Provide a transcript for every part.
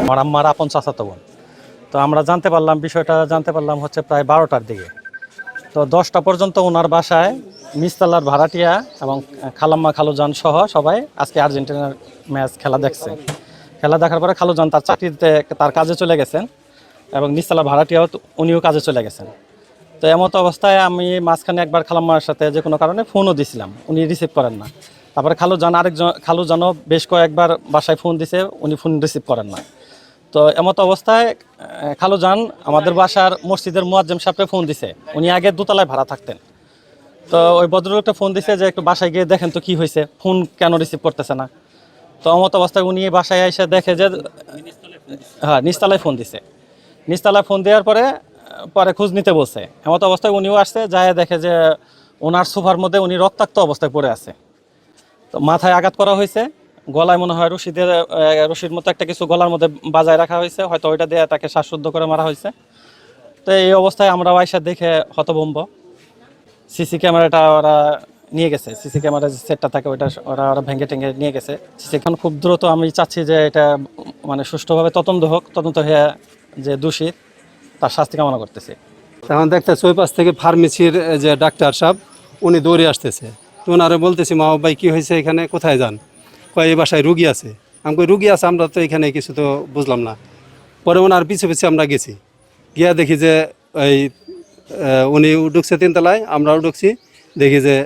আমার আম্মার আপন চাচাতো বোন। তো আমরা বিষয়টা জানতে পারলাম হচ্ছে প্রায় 12টার দিকে। তো 10টা পর্যন্ত ওনার বাসায় নিচতলার ভাড়াটিয়া এবং খালাম্মা খালুজান সহ সবাই আজকে আর্জেন্টিনার ম্যাচ খেলা দেখছে। খেলা দেখার পরে খালুজান তার চাকরিতে তার কাজে চলে গেছেন এবং নিচতলার ভাড়াটিয়াও উনিও কাজে চলে গেছেন। তো এমতো অবস্থায় আমি মাঝখানে একবার খালাম্মার সাথে যে কোনো কারণে ফোনও দিছিলাম, উনি রিসিভ করেন না। তারপরে খালুজানও বেশ কয়েকবার বাসায় ফোন দিছে, উনি ফোন রিসিভ করেন না। তো এমতো অবস্থায় খালুজান আমাদের বাসার মসজিদের মুয়াজ্জেম সাহেবকে ফোন দিছে। উনি আগে দোতলায় ভাড়া থাকতেন। তো ওই ভদ্রলোকটা ফোন দিছে যে একটু বাসায় গিয়ে দেখেন তো কি হয়েছে, ফোন কেন রিসিভ করতেছে না। তো এমতো অবস্থায় উনি বাসায় এসে দেখে যে হ্যাঁ নিচতলায় ফোন দিছে। নিচতলায় ফোন দেওয়ার পরে পরে খোঁজ নিতে বলছে। এমতো অবস্থায় উনিও আসছে, যায় দেখে যে ওনার সোফার মধ্যে উনি রক্তাক্ত অবস্থায় পড়ে আছে। তো মাথায় আঘাত করা হয়েছে, গলায় মনে হয় রশির মতো একটা কিছু গলার মধ্যে বাজায় রাখা হয়েছে, হয়তো ওইটা দিয়ে তাকে শ্বাসরুদ্ধ করে মারা হয়েছে। তো এই অবস্থায় আমরা আয়সা দেখে হতভম্ব। সিসি ক্যামেরাটা ওরা নিয়ে গেছে, সিসি ক্যামেরার যে সেটটা থাকে ওইটা ওরা ভেঙে টেঙে নিয়ে গেছে। সেখানে খুব দ্রুত আমি চাচ্ছি যে এটা মানে সুষ্ঠুভাবে তদন্ত হোক, তদন্ত হয়ে যে দোষী তার শাস্তি কামনা করতেছি। তখন দেখতেছি ওই পাশ থেকে ফার্মেসির যে ডাক্তার সাহেব উনি দৌড়ে আসতেছে। তো ওনারে বলতেছি মা ভাই কী হয়েছে, এখানে কোথায় যান? কয় এই বাসায় রুগী আছে। আমি কই রুগী আছে, আমরা তো এখানে কিছু তো বুঝলাম না। পরে ওনার পিছু পিছু আমরা গেছি, গিয়া দেখি যে ওই উনি ঢুকছে 3তলায়, আমরাও ঢুকছি, দেখি যে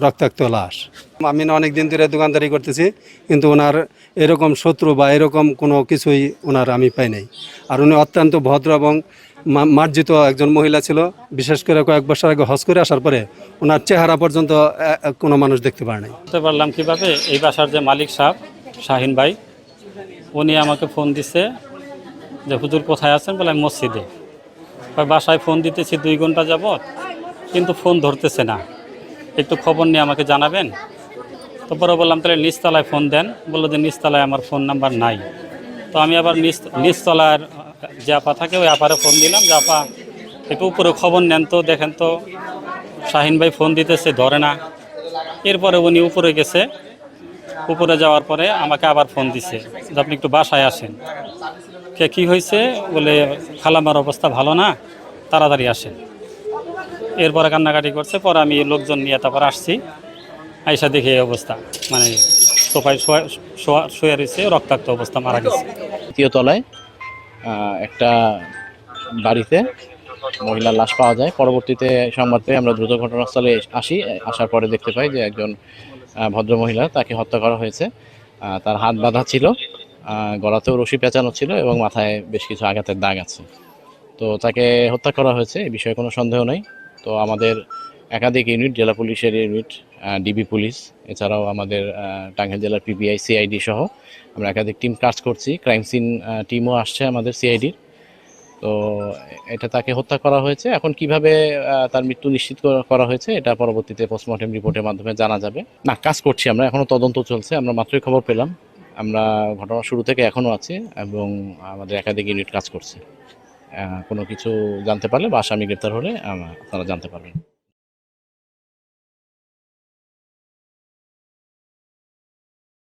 রক্তাক্ত লাশ। আমি না অনেক দিন ধরে দোকানদারি করতেছি, কিন্তু ওনার এরকম শত্রু বা এরকম কোনো কিছুই ওনার আমি পাই নাই। আর উনি অত্যন্ত ভদ্র এবং মার্জিত একজন মহিলা ছিল। বিশেষ করে কয়েক বছর আগে হজ করে আসার পরে ওনার চেহারা পর্যন্ত কোনো মানুষ দেখতে পারে নাই। বুঝতে পারলাম কীভাবে, এই বাসার যে মালিক সাহেব শাহিন ভাই, উনি আমাকে ফোন দিছে যে হুজুর কোথায় আছেন, বলে আমি মসজিদে। বাসায় ফোন দিতেছি 2 ঘন্টা যাবৎ, কিন্তু ফোন ধরতেছে না, একটু খবর নিয়ে আমাকে জানাবেন। তারপরে বললাম তাহলে নিচতলায় ফোন দেন, বললো যে নিচতলায় আমার ফোন নাম্বার নাই। তো আমি আবার নিচতলার যে আপা থাকে ওই আপারে ফোন দিলাম যে আপা একটু উপরে খবর নেন তো, দেখেন তো শাহিন ভাই ফোন দিতেছে, ধরে না। এরপরে উনি উপরে গেছে, উপরে যাওয়ার পরে আমাকে আবার ফোন দিছে যে আপনি একটু বাসায় আসেন। কী হয়েছে, বলে খালামার অবস্থা ভালো না, তাড়াতাড়ি আসেন। এরপরে কান্নাকাটি করছে, পরে আমি লোকজন নিয়ে তারপর আসছি। আইসা দেখে এই অবস্থা, মানে সোফায় শুয়ে রয়েছে, রক্তাক্ত অবস্থা, মারা গেছে। 3য় তলায় একটা বাড়িতে মহিলার লাশ পাওয়া যায়। পরবর্তীতে সংবাদ পেয়ে আমরা দ্রুত ঘটনাস্থলে আসার পরে দেখতে পাই যে একজন ভদ্রমহিলা, তাকে হত্যা করা হয়েছে। তার হাত বাঁধা ছিল, গলাতেও রশি পেঁচানো ছিল এবং মাথায় বেশ কিছু আঘাতের দাগ আছে। তো তাকে হত্যা করা হয়েছে, এই বিষয়ে কোনো সন্দেহ নেই। তো আমাদের একাধিক ইউনিট, জেলা পুলিশের ইউনিট, ডিবি পুলিশ, এছাড়াও আমাদের টাঙ্গাইল জেলার পিপিআই, সিআইডি সহ আমরা একাধিক টিম কাজ করছি। ক্রাইম সিন টিমও আসছে আমাদের সিআইডির। তো এটা তাকে হত্যা করা হয়েছে। এখন কিভাবে তার মৃত্যু নিশ্চিত করা হয়েছে এটা পরবর্তীতে পোস্টমর্টেম রিপোর্টের মাধ্যমে জানা যাবে। না, কাজ করছি আমরা, এখনও তদন্ত চলছে। আমরা মাত্রই খবর পেলাম, আমরা ঘটনার শুরু থেকে এখনও আছি এবং আমাদের একাধিক ইউনিট কাজ করছে। কোনো কিছু জানতে পারলে বা আসামি গ্রেপ্তার হলে আপনারা জানতে পারবেন।